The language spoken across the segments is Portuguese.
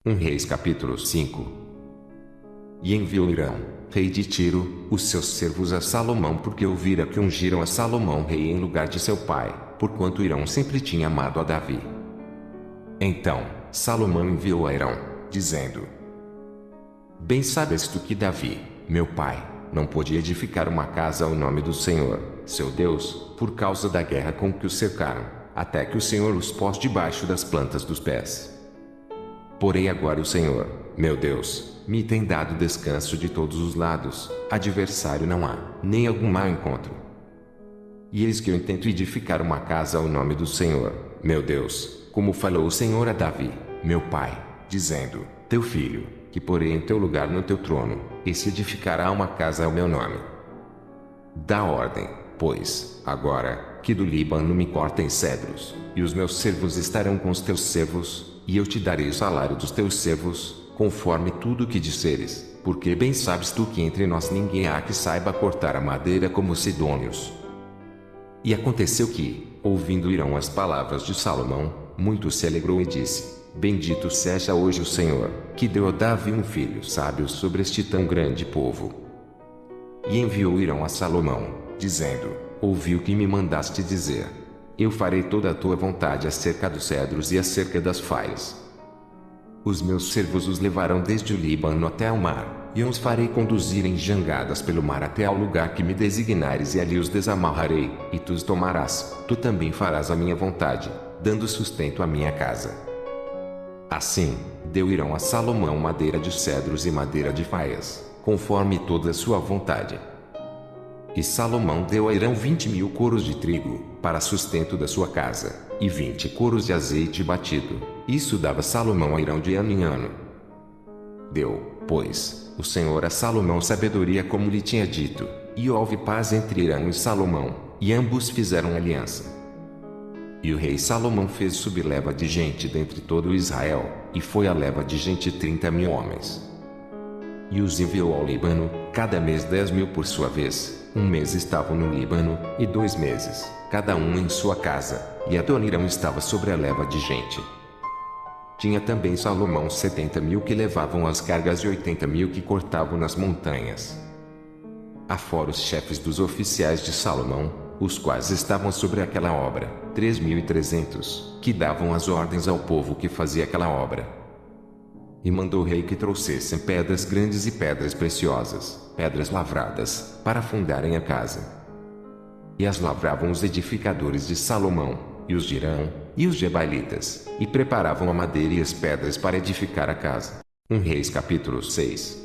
1 Reis capítulo 5. E enviou Irão, rei de Tiro, os seus servos a Salomão, porque ouvira que ungiram a Salomão rei em lugar de seu pai, porquanto Irão sempre tinha amado a Davi. Então, Salomão enviou a Irão, dizendo: Bem sabes tu que Davi, meu pai, não pôde edificar uma casa ao nome do Senhor, seu Deus, por causa da guerra com que os cercaram, até que o Senhor os pôs debaixo das plantas dos pés. Porém agora o Senhor, meu Deus, me tem dado descanso de todos os lados, adversário não há, nem algum mau encontro. E eis que eu intento edificar uma casa ao nome do Senhor, meu Deus, como falou o Senhor a Davi, meu pai, dizendo: Teu filho, que porei em teu lugar no teu trono, esse edificará uma casa ao meu nome. Dá ordem, pois, agora, que do Líbano me cortem cedros, e os meus servos estarão com os teus servos, e eu te darei o salário dos teus servos, conforme tudo o que disseres, porque bem sabes tu que entre nós ninguém há que saiba cortar a madeira como os sidônios. E aconteceu que, ouvindo Irão as palavras de Salomão, muito se alegrou e disse: Bendito seja hoje o Senhor, que deu a Davi um filho sábio sobre este tão grande povo. E enviou Irão a Salomão, dizendo: Ouvi o que me mandaste dizer. Eu farei toda a tua vontade acerca dos cedros e acerca das faias. Os meus servos os levarão desde o Líbano até ao mar, e os farei conduzir em jangadas pelo mar até ao lugar que me designares, e ali os desamarrarei, e tu os tomarás. Tu também farás a minha vontade, dando sustento à minha casa. Assim, deu Irão a Salomão madeira de cedros e madeira de faias, conforme toda a sua vontade. E Salomão deu a Irão 20.000 coros de trigo, para sustento da sua casa, e 20 coros de azeite batido. Isso dava Salomão a Irão de ano em ano. Deu, pois, o Senhor a Salomão sabedoria como lhe tinha dito, e houve paz entre Irão e Salomão, e ambos fizeram aliança. E o rei Salomão fez subir leva de gente dentre todo Israel, e foi a leva de gente 30.000 homens. E os enviou ao Líbano, cada mês 10.000 por sua vez. Um mês estavam no Líbano, e 2 meses, cada um em sua casa, e Adonirão estava sobre a leva de gente. Tinha também Salomão 70.000 que levavam as cargas e 80.000 que cortavam nas montanhas. Afora os chefes dos oficiais de Salomão, os quais estavam sobre aquela obra, 3.300, que davam as ordens ao povo que fazia aquela obra. E mandou o rei que trouxessem pedras grandes e pedras preciosas, pedras lavradas, para fundarem a casa. E as lavravam os edificadores de Salomão, e os de Irão, e os Gebaelitas, e preparavam a madeira e as pedras para edificar a casa. 1 Reis capítulo 6.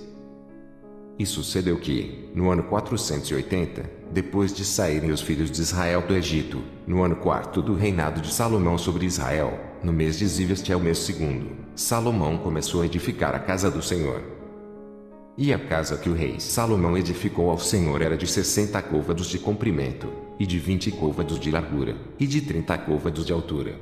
E sucedeu que, no ano 480, depois de saírem os filhos de Israel do Egito, no ano 4º do reinado de Salomão sobre Israel, no mês de Zívias, que é o mês 2º, Salomão começou a edificar a casa do Senhor. E a casa que o rei Salomão edificou ao Senhor era de 60 côvados de comprimento, e de 20 côvados de largura, e de 30 côvados de altura.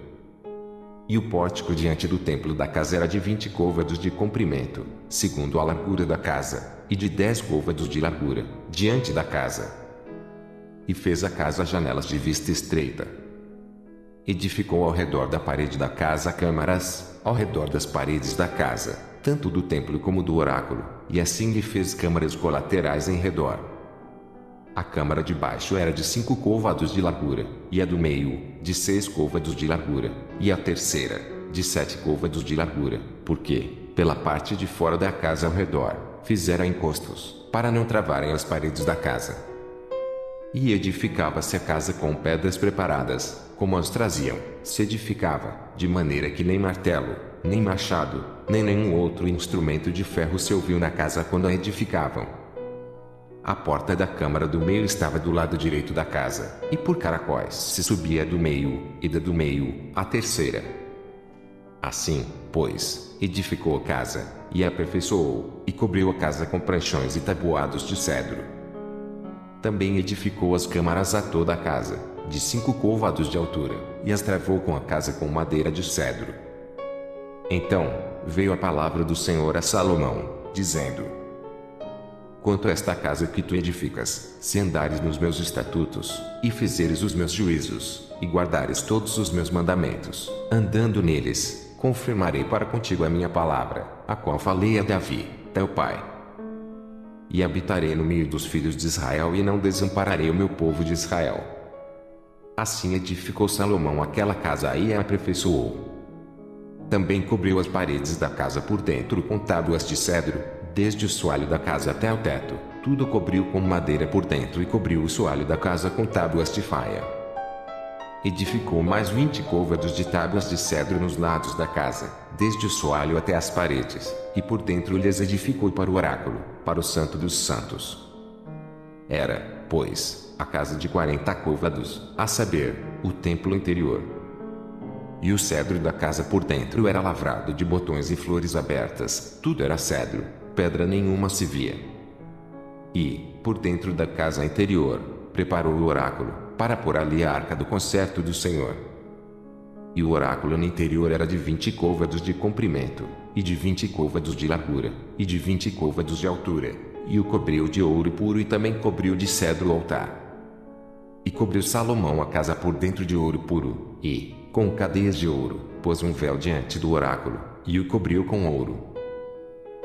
E o pórtico diante do templo da casa era de 20 côvados de comprimento, segundo a largura da casa, e de 10 côvados de largura, diante da casa. E fez a casa janelas de vista estreita. Edificou ao redor da parede da casa câmaras, ao redor das paredes da casa, tanto do templo como do oráculo, e assim lhe fez câmaras colaterais em redor. A câmara de baixo era de 5 côvados de largura, e a do meio, de 6 côvados de largura, e a terceira, de 7 côvados de largura, porque, pela parte de fora da casa ao redor, fizeram encostos, para não travarem as paredes da casa. E edificava-se a casa com pedras preparadas, como as traziam, se edificava, de maneira que nem martelo, nem machado, nem nenhum outro instrumento de ferro se ouviu na casa quando a edificavam. A porta da câmara do meio estava do lado direito da casa, e por caracóis se subia do meio, e da do meio, a terceira. Assim, pois, edificou a casa, e a aperfeiçoou, e cobriu a casa com pranchões e tabuados de cedro. Também edificou as câmaras a toda a casa, de 5 côvados de altura, e as travou com a casa com madeira de cedro. Então, veio a palavra do Senhor a Salomão, dizendo: Quanto a esta casa que tu edificas, se andares nos meus estatutos, e fizeres os meus juízos, e guardares todos os meus mandamentos, andando neles, confirmarei para contigo a minha palavra, a qual falei a Davi, teu pai. E habitarei no meio dos filhos de Israel e não desampararei o meu povo de Israel. Assim edificou Salomão aquela casa e a aperfeiçoou. Também cobriu as paredes da casa por dentro com tábuas de cedro, desde o soalho da casa até o teto, tudo cobriu com madeira por dentro e cobriu o soalho da casa com tábuas de faia. Edificou mais 20 côvados de tábuas de cedro nos lados da casa, desde o soalho até as paredes, e por dentro lhes edificou para o oráculo, para o Santo dos Santos. Era, pois, a casa de 40 côvados, a saber, o templo interior. E o cedro da casa por dentro era lavrado de botões e flores abertas, tudo era cedro, pedra nenhuma se via. E, por dentro da casa interior, preparou o oráculo, para pôr ali a arca do concerto do Senhor. E o oráculo no interior era de 20 côvados de comprimento, e de 20 côvados de largura, e de 20 côvados de altura, e o cobriu de ouro puro e também cobriu de cedro o altar. E cobriu Salomão a casa por dentro de ouro puro, e, com cadeias de ouro, pôs um véu diante do oráculo, e o cobriu com ouro.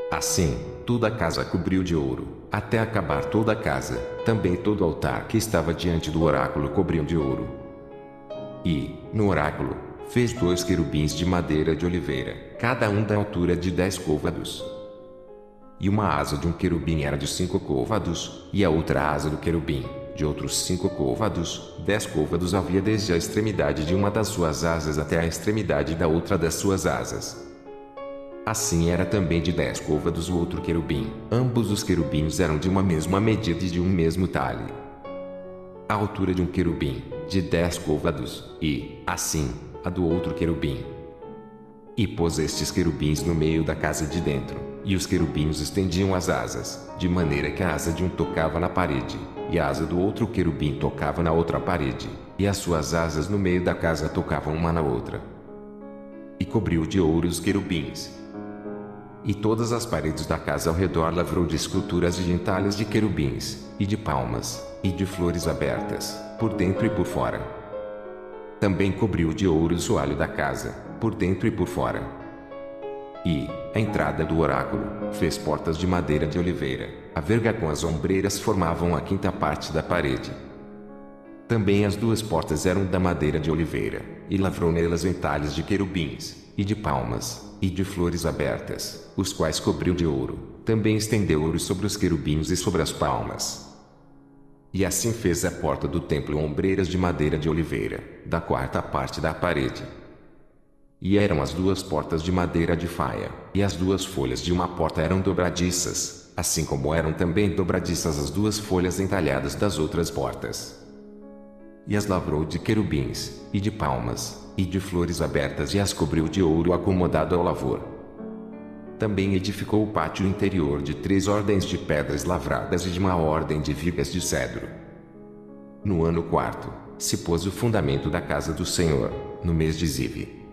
Assim, toda a casa cobriu de ouro, até acabar toda a casa, também todo o altar que estava diante do oráculo cobriu de ouro. E, no oráculo, fez 2 querubins de madeira de oliveira, cada um da altura de 10 côvados. E uma asa de um querubim era de 5 côvados, e a outra asa do querubim, de outros 5 côvados, 10 côvados havia desde a extremidade de uma das suas asas até a extremidade da outra das suas asas. Assim era também de 10 côvados o outro querubim. Ambos os querubins eram de uma mesma medida e de um mesmo talhe. A altura de um querubim, de 10 côvados, e, assim, a do outro querubim. E pôs estes querubins no meio da casa de dentro, e os querubins estendiam as asas, de maneira que a asa de um tocava na parede, e a asa do outro querubim tocava na outra parede, e as suas asas no meio da casa tocavam uma na outra. E cobriu de ouro os querubins. E todas as paredes da casa ao redor lavrou de esculturas e de entalhas de querubins, e de palmas, e de flores abertas, por dentro e por fora. Também cobriu de ouro o soalho da casa, por dentro e por fora. E, a entrada do oráculo, fez portas de madeira de oliveira, a verga com as ombreiras formavam a 5ª parte da parede. Também as 2 portas eram da madeira de oliveira, e lavrou nelas entalhes de querubins, e de palmas, e de flores abertas, os quais cobriu de ouro. Também estendeu ouro sobre os querubins e sobre as palmas. E assim fez a porta do templo ombreiras de madeira de oliveira, da 4ª parte da parede. E eram as 2 portas de madeira de faia, e as 2 folhas de uma porta eram dobradiças, assim como eram também dobradiças as 2 folhas entalhadas das outras portas. E as lavrou de querubins, e de palmas, e de flores abertas e as cobriu de ouro acomodado ao lavor. Também edificou o pátio interior de 3 ordens de pedras lavradas e de uma ordem de vigas de cedro. No ano 4º, se pôs o fundamento da casa do Senhor, no mês de Zive.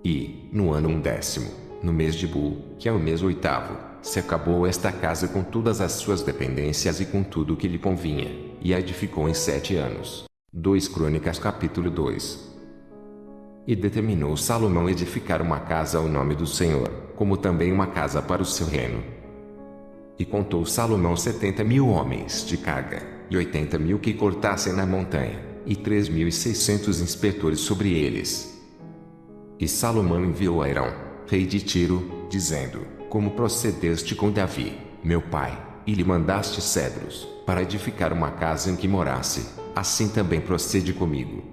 E, no ano 11º, no mês de Bu, que é o mês 8º, se acabou esta casa com todas as suas dependências e com tudo o que lhe convinha, e a edificou em 7 anos. 2 Crônicas capítulo 2. E determinou Salomão edificar uma casa ao nome do Senhor, como também uma casa para o seu reino. E contou Salomão 70.000 homens de carga, e 80.000 que cortassem na montanha, e 3.600 inspetores sobre eles. E Salomão enviou a Hirão, rei de Tiro, dizendo: Como procedeste com Davi, meu pai, e lhe mandaste cedros, para edificar uma casa em que morasse, assim também procede comigo.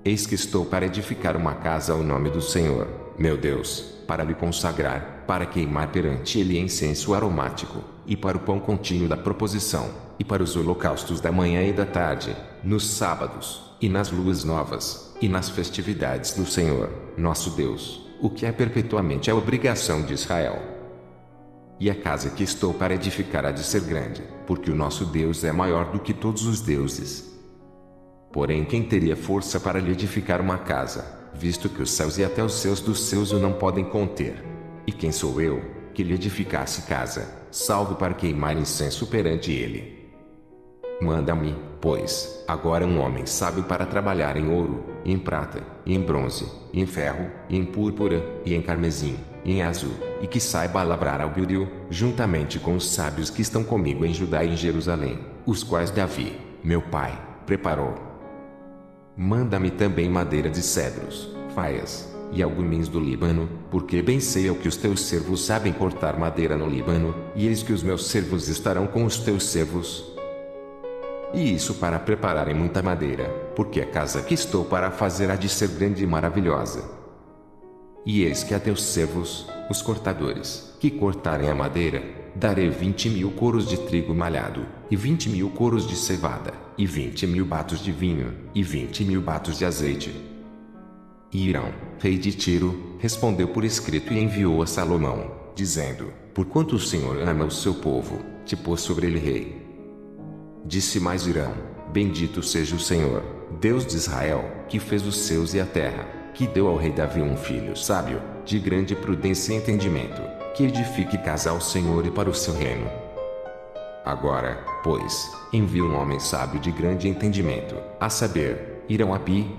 Eis que estou para edificar uma casa ao nome do Senhor, meu Deus, para lhe consagrar, para queimar perante ele incenso aromático, e para o pão contínuo da proposição, e para os holocaustos da manhã e da tarde, nos sábados, e nas luas novas, e nas festividades do Senhor, nosso Deus, o que é perpetuamente a obrigação de Israel. E a casa que estou para edificar há de ser grande, porque o nosso Deus é maior do que todos os deuses. Porém, quem teria força para lhe edificar uma casa, visto que os céus e até os céus dos céus o não podem conter? E quem sou eu, que lhe edificasse casa, salvo para queimar incenso perante ele? Manda-me, pois, agora um homem sábio para trabalhar em ouro, em prata, em bronze, em ferro, em púrpura, e em carmesim, e em azul, e que saiba lavrar ao búzio, juntamente com os sábios que estão comigo em Judá e em Jerusalém, os quais Davi, meu pai, preparou. Manda-me também madeira de cedros, faias, e algumins do Líbano, porque bem sei eu que os teus servos sabem cortar madeira no Líbano, e eis que os meus servos estarão com os teus servos. E isso para prepararem muita madeira, porque a casa que estou para fazer há de ser grande e maravilhosa. E eis que a teus servos, os cortadores, que cortarem a madeira, darei 20.000 coros de trigo malhado, e 20.000 coros de cevada, e 20.000 batos de vinho, e 20.000 batos de azeite. E Irão, rei de Tiro, respondeu por escrito e enviou a Salomão, dizendo: Porquanto o Senhor ama o seu povo, te pôs sobre ele rei. Disse mais Irão: Bendito seja o Senhor, Deus de Israel, que fez os céus e a terra, que deu ao rei Davi um filho sábio, de grande prudência e entendimento, que edifique casa ao Senhor e para o seu reino. Agora, pois, envia um homem sábio de grande entendimento, a saber, Irão Abi,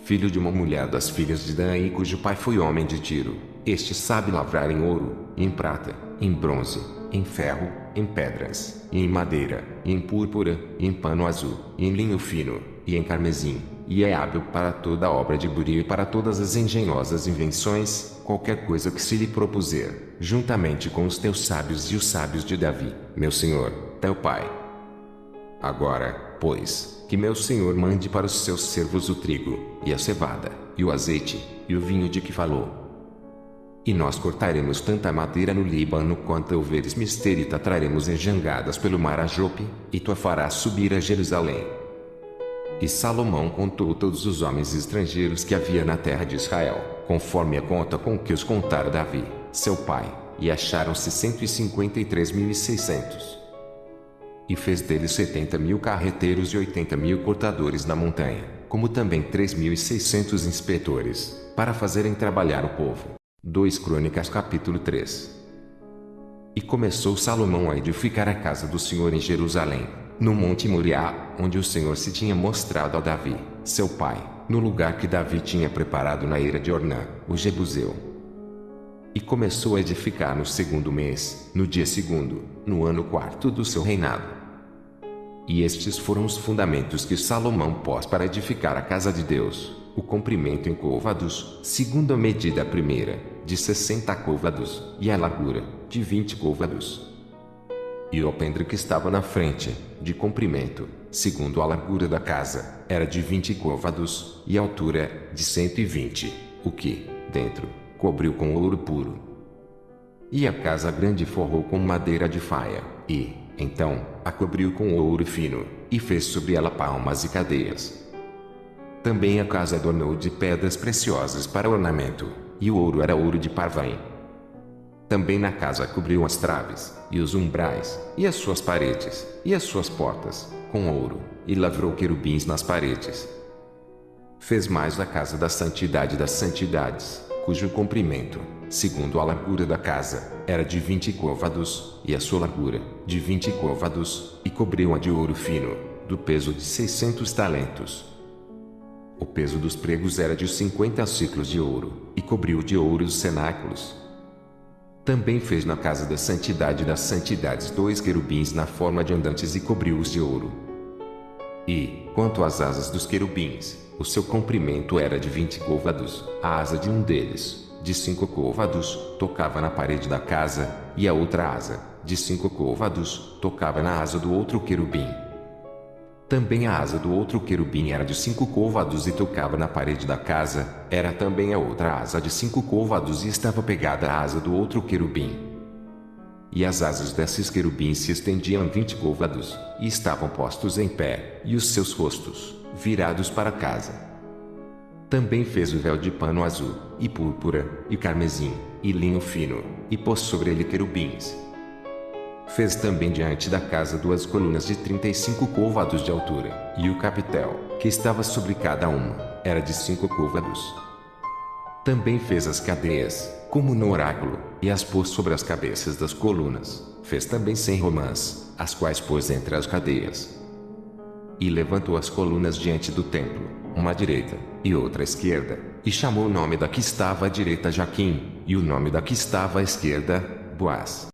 filho de uma mulher das filhas de Dan, e cujo pai foi homem de Tiro. Este sabe lavrar em ouro, em prata, em bronze, em ferro, em pedras, e em madeira, e em púrpura, e em pano azul, e em linho fino, e em carmesim, e é hábil para toda a obra de burio e para todas as engenhosas invenções, qualquer coisa que se lhe propuser, juntamente com os teus sábios e os sábios de Davi, meu senhor, teu pai. Agora, pois, que meu senhor mande para os seus servos o trigo, e a cevada, e o azeite, e o vinho de que falou. E nós cortaremos tanta madeira no Líbano quanto houveres mister, e traremos em jangadas pelo mar a Jope, e tu a farás subir a Jerusalém. E Salomão contou todos os homens estrangeiros que havia na terra de Israel, conforme a conta com que os contara Davi, seu pai, e acharam-se 153.600. E fez deles 70.000 carreteiros e 80.000 cortadores na montanha, como também 3.600 inspetores, para fazerem trabalhar o povo. 2 Crônicas capítulo 3. E começou Salomão a edificar a casa do Senhor em Jerusalém, no monte Moriá, onde o Senhor se tinha mostrado a Davi, seu pai, no lugar que Davi tinha preparado na eira de Ornã, o Jebuseu. E começou a edificar no 2º mês, no dia 2º, no ano 4º do seu reinado. E estes foram os fundamentos que Salomão pôs para edificar a casa de Deus: o comprimento em côvados, segundo a medida primeira, de 60 côvados, e a largura, de 20 côvados. E o alpendre que estava na frente, de comprimento, segundo a largura da casa, era de 20 côvados, e a altura, de 120, o que, dentro, cobriu com ouro puro. E a casa grande forrou com madeira de faia, e, então, a cobriu com ouro fino, e fez sobre ela palmas e cadeias. Também a casa adornou de pedras preciosas para ornamento, e o ouro era ouro de Parvaim. Também na casa cobriu as traves, e os umbrais, e as suas paredes, e as suas portas, com ouro, e lavrou querubins nas paredes. Fez mais a casa da santidade das santidades, cujo comprimento, segundo a largura da casa, era de 20 côvados, e a sua largura, de 20 côvados, e cobriu-a de ouro fino, do peso de 600 talentos. O peso dos pregos era de 50 ciclos de ouro, e cobriu de ouro os cenáculos. Também fez na casa da santidade das santidades 2 querubins na forma de andantes e cobriu-os de ouro. E, quanto às asas dos querubins, o seu comprimento era de 20 côvados, a asa de um deles, de 5 côvados, tocava na parede da casa, e a outra asa, de 5 côvados, tocava na asa do outro querubim. Também a asa do outro querubim era de 5 côvados e tocava na parede da casa, era também a outra asa de 5 côvados e estava pegada à asa do outro querubim. E as asas desses querubins se estendiam 20 côvados, e estavam postos em pé, e os seus rostos, virados para a casa. Também fez o véu de pano azul, e púrpura, e carmesim, e linho fino, e pôs sobre ele querubins. Fez também diante da casa 2 colunas de 35 côvados de altura, e o capitel, que estava sobre cada uma, era de 5 côvados. Também fez as cadeias, como no oráculo, e as pôs sobre as cabeças das colunas. Fez também 100 romãs, as quais pôs entre as cadeias. E levantou as colunas diante do templo, uma à direita, e outra à esquerda, e chamou o nome da que estava à direita Jaquim, e o nome da que estava à esquerda, Boaz.